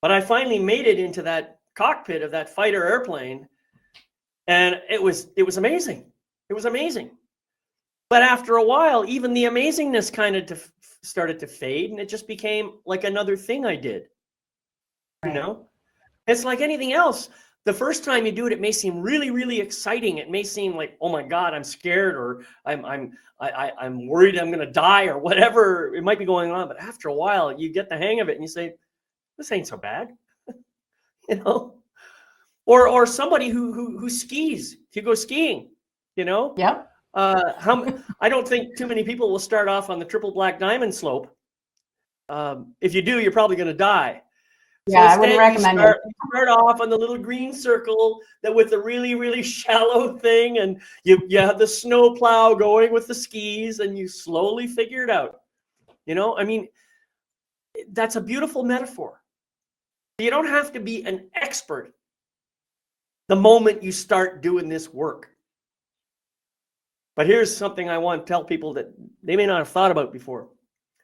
Speaker 1: But I finally made it into that cockpit of that fighter airplane. And it was amazing. It was amazing. But after a while, even the amazingness kind of started to fade, and it just became like another thing I did.
Speaker 2: Right.
Speaker 1: It's like anything else. The first time you do it, it may seem really, really exciting. It may seem like, oh my God, I'm scared, or I'm worried I'm going to die, or whatever it might be going on. But after a while, you get the hang of it, and you say, this ain't so bad, Or somebody who skis. If you go skiing,
Speaker 2: Yep.
Speaker 1: I don't think too many people will start off on the triple black diamond slope. If you do, you're probably going to die.
Speaker 2: Yeah,
Speaker 1: So
Speaker 2: I wouldn't recommend it.
Speaker 1: You start off on the little green circle that with the really, really shallow thing, and you have the snow plow going with the skis, and you slowly figure it out. That's a beautiful metaphor. You don't have to be an expert the moment you start doing this work. But here's something I want to tell people that they may not have thought about before.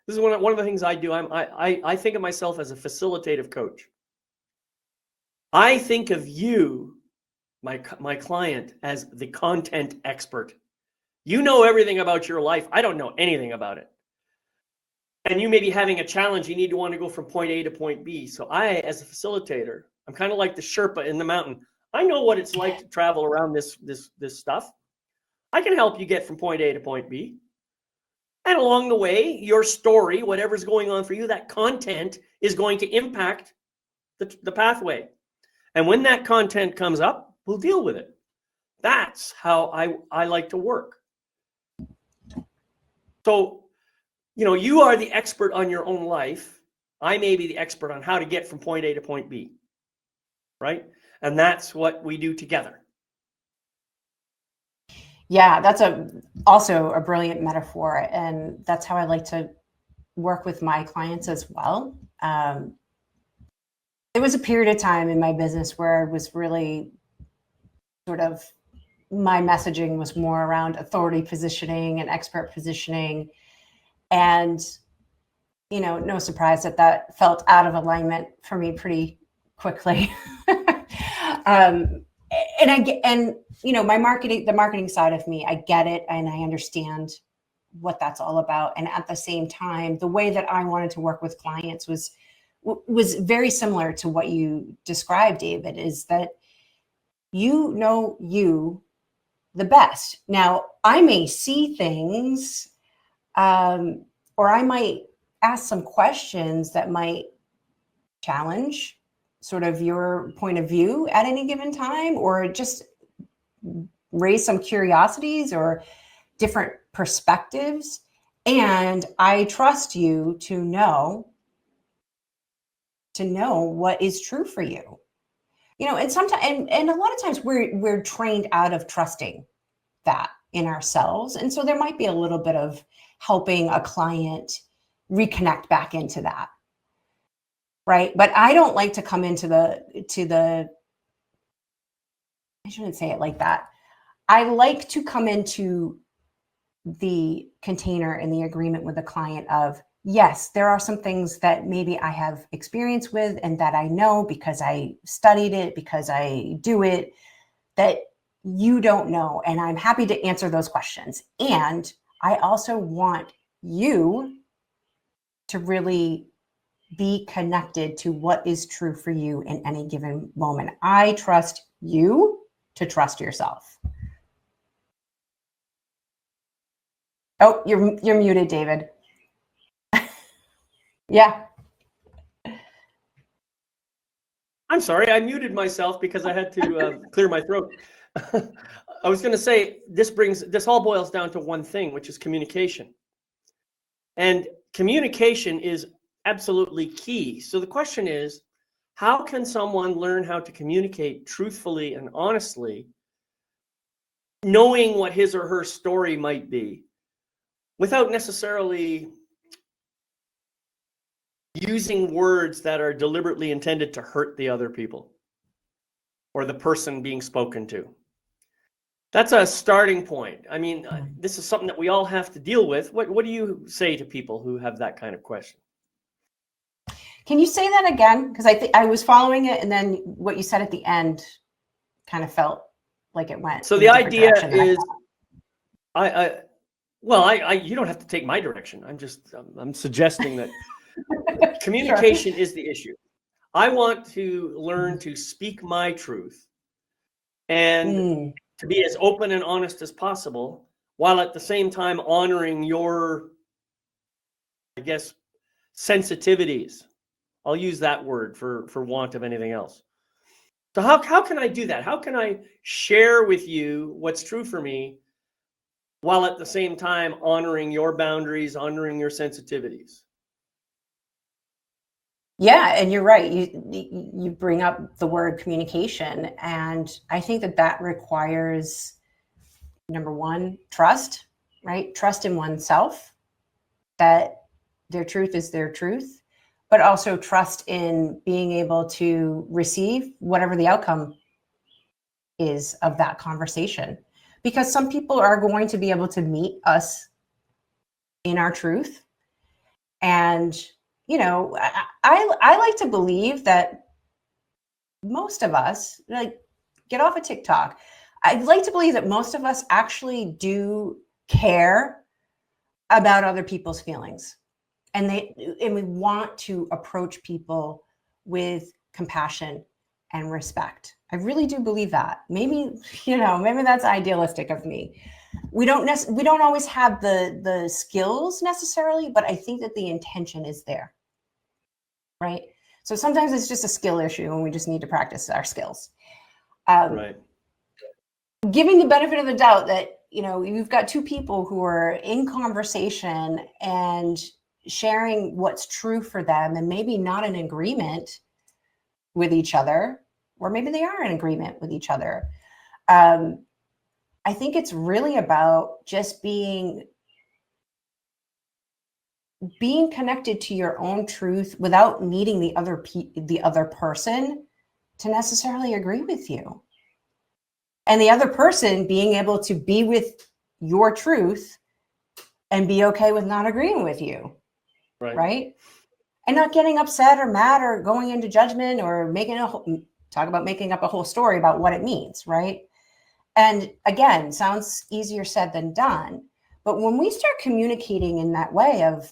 Speaker 1: This is one of the things I do. I think of myself as a facilitative coach. I think of you, my client, as the content expert. You know everything about your life. I don't know anything about it. And you may be having a challenge. You need to want to go from point A to point B. So I, as a facilitator, I'm kind of like the Sherpa in the mountain. I know what it's like to travel around this stuff. I can help you get from point A to point B. And along the way, your story, whatever's going on for you, that content is going to impact the pathway. And when that content comes up, we'll deal with it. That's how I like to work. So, you are the expert on your own life. I may be the expert on how to get from point A to point B, right? And that's what we do together.
Speaker 2: Yeah, that's also a brilliant metaphor, and that's how I like to work with my clients as well. There was a period of time in my business where I was really sort of, my messaging was more around authority positioning and expert positioning, and no surprise that felt out of alignment for me pretty quickly. um, and the marketing side of me, I get it and I understand what that's all about. And at the same time, the way that I wanted to work with clients was very similar to what you described, David, is that you the best. Now, I may see things, or I might ask some questions that might challenge sort of your point of view at any given time, or just raise some curiosities or different perspectives. And I trust you to know what is true for you. And sometimes, and a lot of times we're trained out of trusting that in ourselves. And so there might be a little bit of helping a client reconnect back into that. Right. But I don't like to come into I shouldn't say it like that. I like to come into the container and the agreement with the client of, yes, there are some things that maybe I have experience with and that I know because I studied it, because I do it, that you don't know. And I'm happy to answer those questions. And I also want you to really be connected to what is true for you in any given moment. I trust you to trust yourself. Oh, you're muted, David. Yeah.
Speaker 1: I'm sorry, I muted myself because I had to clear my throat. I was going to say, this all boils down to one thing, which is communication. And communication is absolutely key. So the question is, how can someone learn how to communicate truthfully and honestly, knowing what his or her story might be, without necessarily using words that are deliberately intended to hurt the other people or the person being spoken to? That's a starting point. I mean, this is something that we all have to deal with. What do you say to people who have that kind of question?
Speaker 2: Can you say that again? Because I think I was following it, and then what you said at the end kind of felt like it went.
Speaker 1: So the idea is, you don't have to take my direction. I'm suggesting that communication is the issue. I want to learn to speak my truth and to be as open and honest as possible, while at the same time honoring your, I guess, sensitivities. I'll use that word for want of anything else. So how can I do that? How can I share with you what's true for me, while at the same time honoring your boundaries, honoring your sensitivities?
Speaker 2: Yeah, and you're right. You bring up the word communication, and I think that requires, number one, trust, right? Trust in oneself, that their truth is their truth, but also trust in being able to receive whatever the outcome is of that conversation. Because some people are going to be able to meet us in our truth. And, I like to believe that most of us, like, get off of TikTok. I'd like to believe that most of us actually do care about other people's feelings. And we want to approach people with compassion and respect. I really do believe that. Maybe that's idealistic of me. We don't always have the skills necessarily, but I think that the intention is there. Right? So sometimes it's just a skill issue and we just need to practice our skills.
Speaker 1: Right.
Speaker 2: Giving the benefit of the doubt that, you've got two people who are in conversation and sharing what's true for them, and maybe not in agreement with each other, or maybe they are in agreement with each other. I think it's really about just being connected to your own truth without needing the other person to necessarily agree with you. And the other person being able to be with your truth and be okay with not agreeing with you. Right? And not getting upset or mad or going into judgment or talk about making up a whole story about what it means, right? And again, sounds easier said than done. But when we start communicating in that way of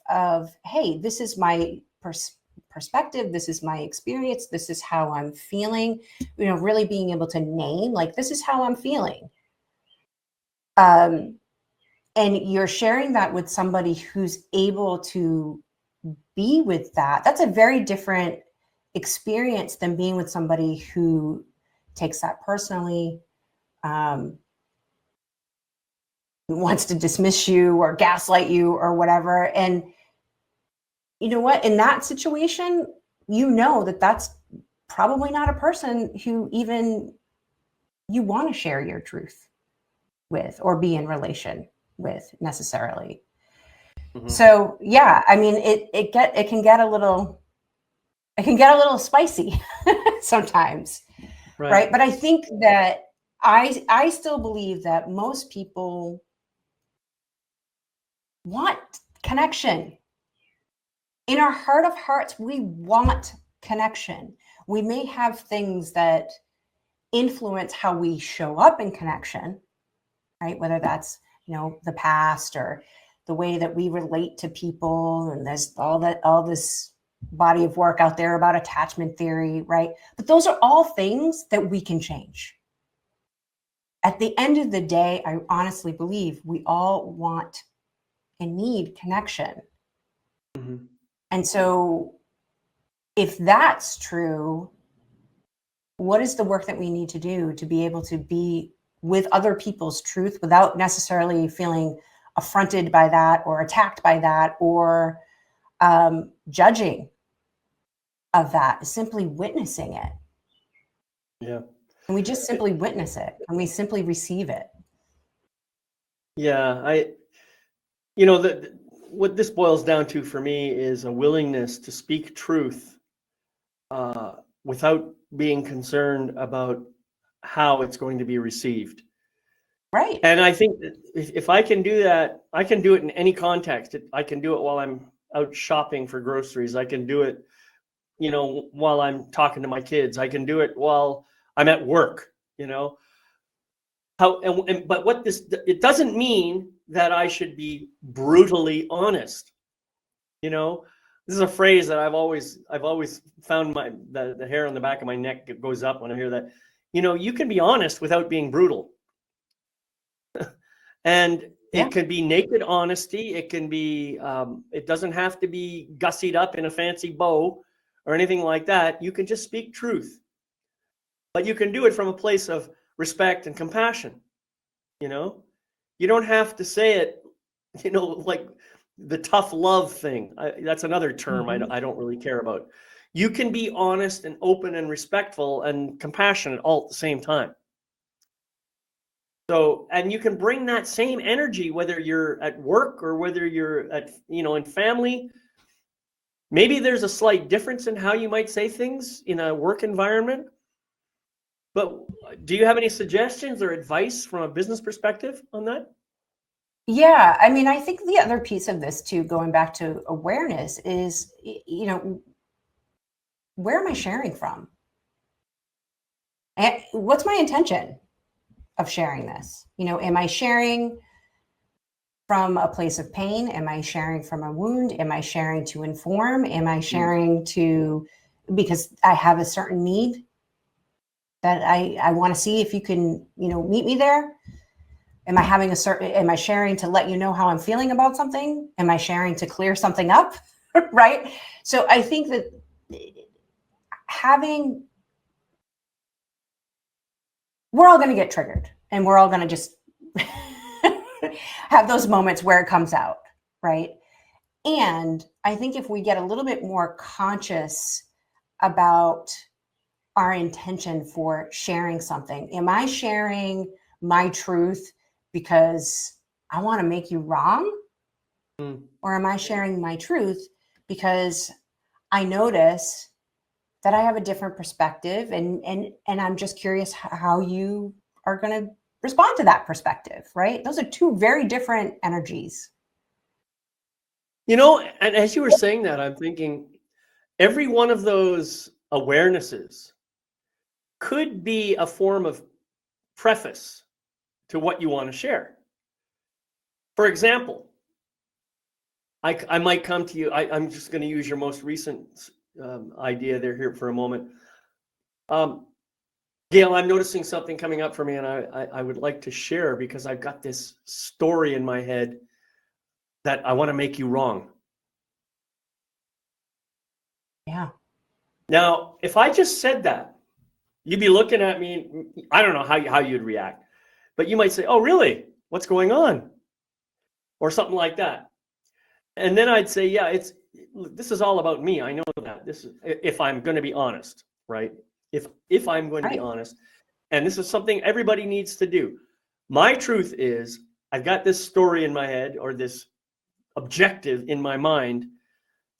Speaker 2: hey, this is my perspective, this is my experience, this is how I'm feeling, really being able to name, like, this is how I'm feeling. And you're sharing that with somebody who's able to be with that. That's a very different experience than being with somebody who takes that personally, wants to dismiss you or gaslight you or whatever. And you know what? In that situation, that's probably not a person who even you want to share your truth with or be in relation with necessarily. Mm-hmm. So yeah, I mean, it can get a little spicy sometimes, right? But I think that I still believe that most people want connection. In our heart of hearts, we want connection. We may have things that influence how we show up in connection, right? Whether that's, the past or the way that we relate to people. And there's all this body of work out there about attachment theory, right? But those are all things that we can change. At the end of the day, I honestly believe we all want and need connection. Mm-hmm. And so if that's true, what is the work that we need to do to be able to be with other people's truth without necessarily feeling affronted by that or attacked by that or judging of that? Simply witnessing it.
Speaker 1: Yeah.
Speaker 2: And we just simply witness it and we simply receive it.
Speaker 1: Yeah. What this boils down to for me is a willingness to speak truth without being concerned about how it's going to be received.
Speaker 2: Right.
Speaker 1: And I think that if I can do that, I can do it in any context. I can do it while I'm out shopping for groceries. I can do it, while I'm talking to my kids. I can do it while I'm at work, But it doesn't mean that I should be brutally honest. This is a phrase that I've always found the hair on the back of my neck goes up when I hear that. You can be honest without being brutal. And it could be naked honesty. It can be, it doesn't have to be gussied up in a fancy bow or anything like that. You can just speak truth, but you can do it from a place of respect and compassion. You don't have to say it, like the tough love thing. That's another term I don't really care about. You can be honest and open and respectful and compassionate all at the same time. So, and you can bring that same energy, whether you're at work or whether you're at, in family. Maybe there's a slight difference in how you might say things in a work environment. But do you have any suggestions or advice from a business perspective on that?
Speaker 2: Yeah, I mean, I think the other piece of this too, going back to awareness, is, where am I sharing from? And what's my intention of sharing this? Am I sharing from a place of pain? Am I sharing from a wound? Am I sharing to inform? Am I sharing because I have a certain need that I want to see if you can, meet me there? Am I sharing to let you know how I'm feeling about something? Am I sharing to clear something up? Right? So I think that we're all going to get triggered and we're all going to just have those moments where it comes out. Right. And I think if we get a little bit more conscious about our intention for sharing something, am I sharing my truth because I want to make you wrong?
Speaker 1: Mm.
Speaker 2: Or am I sharing my truth because I notice that I have a different perspective, and I'm just curious how you are going to respond to that perspective, right? Those are two very different energies.
Speaker 1: And as you were saying that, I'm thinking every one of those awarenesses could be a form of preface to what you want to share. For example, I might come to you. I'm just going to use your most recent idea there here for a moment. Gayle, I'm noticing something coming up for me, and I would like to share because I've got this story in my head that I want to make you wrong.
Speaker 2: Yeah.
Speaker 1: Now, if I just said that, you'd be looking at me. I don't know how you'd react, but you might say, "Oh, really? What's going on?" Or something like that. And then I'd say, "Yeah, this is all about me. I know that. This is if I'm going to be honest, right? If I'm going to be honest, and this is something everybody needs to do. My truth is, I've got this story in my head or this objective in my mind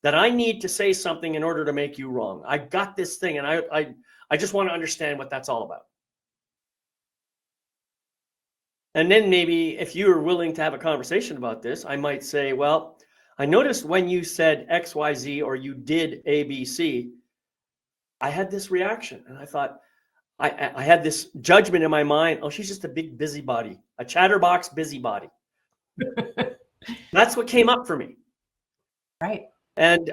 Speaker 1: that I need to say something in order to make you wrong. I got this thing, and I just want to understand what that's all about." And then maybe if you are willing to have a conversation about this, I might say, "Well, I noticed when you said XYZ or you did ABC, I had this reaction." And I thought, I had this judgment in my mind. Oh, she's just a big busybody, a chatterbox busybody. That's what came up for me.
Speaker 2: Right.
Speaker 1: And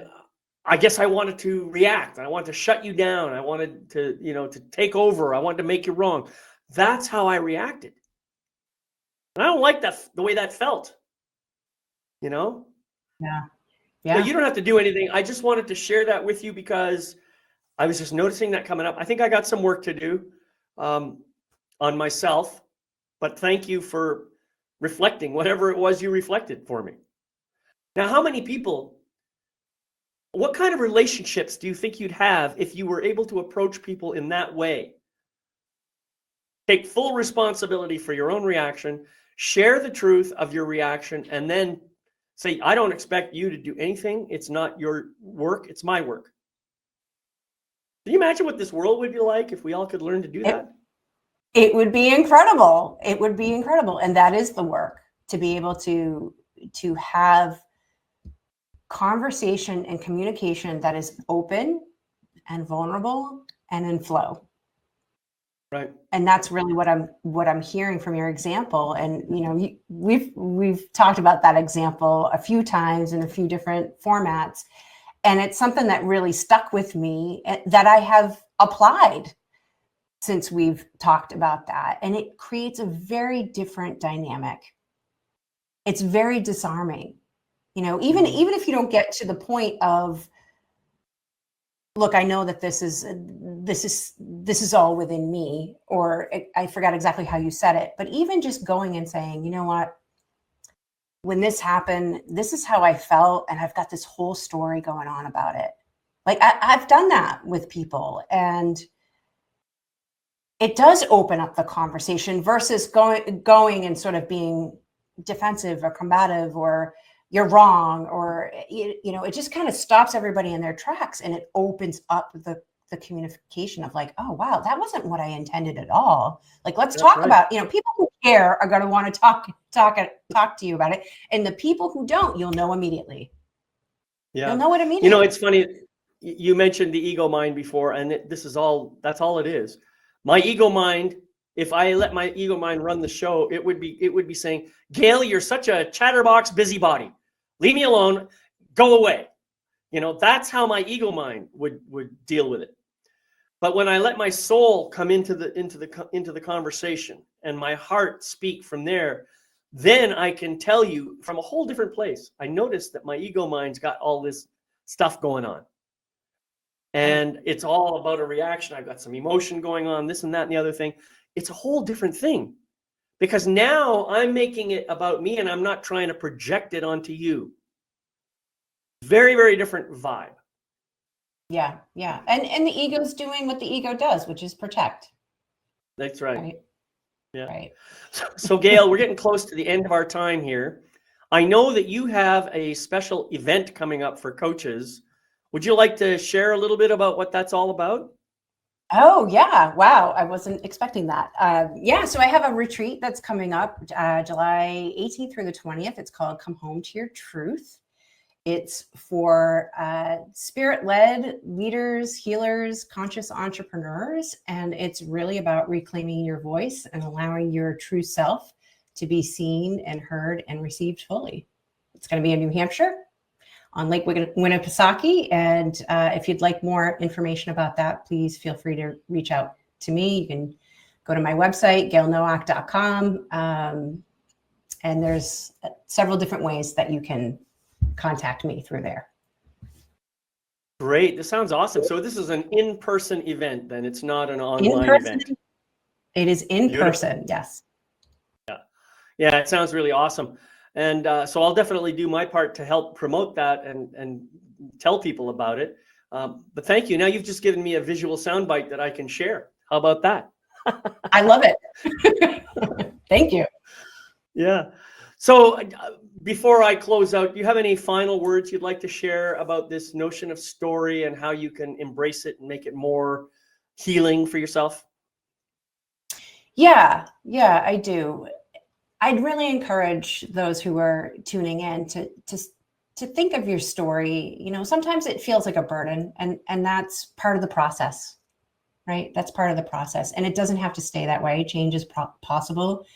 Speaker 1: I guess I wanted to react. I wanted to shut you down. I wanted to, to take over. I wanted to make you wrong. That's how I reacted. And I don't like the way that felt,
Speaker 2: Yeah.
Speaker 1: So you don't have to do anything. I just wanted to share that with you because I was just noticing that coming up. I think I got some work to do on myself, but thank you for reflecting whatever it was you reflected for me. Now, what kind of relationships do you think you'd have if you were able to approach people in that way? Take full responsibility for your own reaction, share the truth of your reaction, and then say, "I don't expect you to do anything. It's not your work, it's my work." Can you imagine what this world would be like if we all could learn to do that?
Speaker 2: It would be incredible. It would be incredible. And that is the work, to be able to have conversation and communication that is open and vulnerable and in flow.
Speaker 1: Right.
Speaker 2: And that's really what I'm hearing from your example. And we've talked about that example a few times in a few different formats, and it's something that really stuck with me that I have applied since we've talked about that. And it creates a very different dynamic. It's very disarming. Even if you don't get to the point of, look, I know that this is all within me, or I forgot exactly how you said it, but even just going and saying, "You know what, when this happened, this is how I felt, and I've got this whole story going on about it." Like I've done that with people, and it does open up the conversation versus going and sort of being defensive or combative or "you're wrong," or it just kind of stops everybody in their tracks, and it opens up the communication of like, "Oh wow, that wasn't what I intended at all. Like, let's talk about," people who care are going to want to talk to you about it, and the people who don't, you'll know immediately.
Speaker 1: Yeah.
Speaker 2: You'll know it immediately.
Speaker 1: It's funny. You mentioned the ego mind before, and that's all it is. My ego mind, if I let my ego mind run the show, it would be saying, "Gayle, you're such a chatterbox busybody. Leave me alone. Go away." That's how my ego mind would deal with it. But when I let my soul come into the conversation and my heart speak from there, then I can tell you from a whole different place. I noticed that my ego mind's got all this stuff going on. And it's all about a reaction. I've got some emotion going on, this and that and the other thing. It's a whole different thing because now I'm making it about me and I'm not trying to project it onto you. Very, very different vibe.
Speaker 2: Yeah. And the ego's doing what the ego does, which is protect.
Speaker 1: That's right. Yeah.
Speaker 2: Right.
Speaker 1: So Gayle, we're getting close to the end of our time here. I know that you have a special event coming up for coaches. Would you like to share a little bit about what that's all about?
Speaker 2: Oh, yeah. Wow. I wasn't expecting that. Yeah. So I have a retreat that's coming up July 18th through the 20th. It's called Come Home to Your Truth. It's for spirit-led leaders, healers, conscious entrepreneurs. And it's really about reclaiming your voice and allowing your true self to be seen and heard and received fully. It's going to be in New Hampshire on Lake Winnipesaukee. And if you'd like more information about that, please feel free to reach out to me. You can go to my website, GayleNowak.com. And there's several different ways that you can contact me through there.
Speaker 1: Great. This sounds awesome. So this is an in-person event then. It's not an online event.
Speaker 2: It is in person. Yes.
Speaker 1: Yeah, it sounds really awesome. And so I'll definitely do my part to help promote that and tell people about it. But thank you. Now you've just given me a visual soundbite that I can share. How about that?
Speaker 2: I love it. Thank you.
Speaker 1: Yeah. So before I close out, do you have any final words you'd like to share about this notion of story and how you can embrace it and make it more healing for yourself?
Speaker 2: Yeah, I do. I'd really encourage those who are tuning in to think of your story. You know, sometimes it feels like a burden, and that's part of the process, right? That's part of the process, and it doesn't have to stay that way. Change is possible,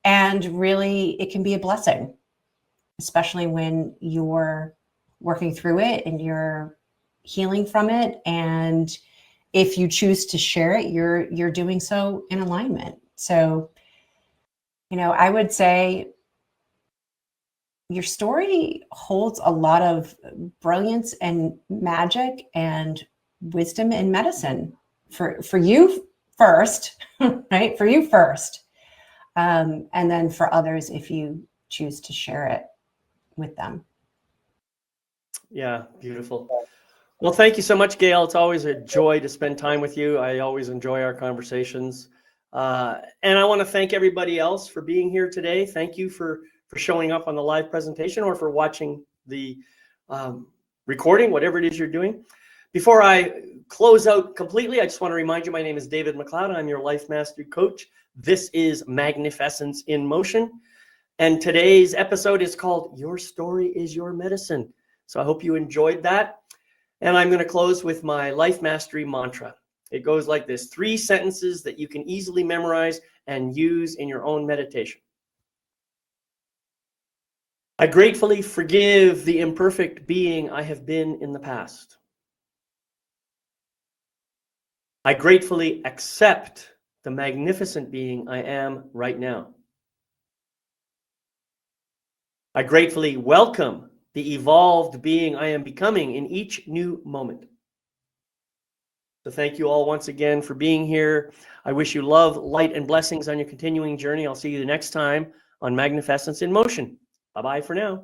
Speaker 2: and really, it can be a blessing, especially when you're working through it and you're healing from it. And if you choose to share it, you're doing so in alignment. So, you know, I would say your story holds a lot of brilliance and magic and wisdom and medicine for you first, right? For you first. And then for others, if you choose to share it with them.
Speaker 1: Yeah, beautiful. Well, thank you so much, Gayle. It's always a joy to spend time with you. I always enjoy our conversations. And I want to thank everybody else for being here today. Thank you for showing up on the live presentation or for watching the recording, whatever it is you're doing. Before I close out completely, I just want to remind you, my name is David McLeod. I'm your Life Mastery Coach. This is MagnifEssence in Motion. And today's episode is called Your Story is Your Medicine. So I hope you enjoyed that. And I'm going to close with my Life Mastery mantra. It goes like this: 3 sentences that you can easily memorize and use in your own meditation. I gratefully forgive the imperfect being I have been in the past. I gratefully accept the magnificent being I am right now. I gratefully welcome the evolved being I am becoming in each new moment. So thank you all once again for being here. I wish you love, light, and blessings on your continuing journey. I'll see you the next time on MagnifEssence in Motion. Bye-bye for now.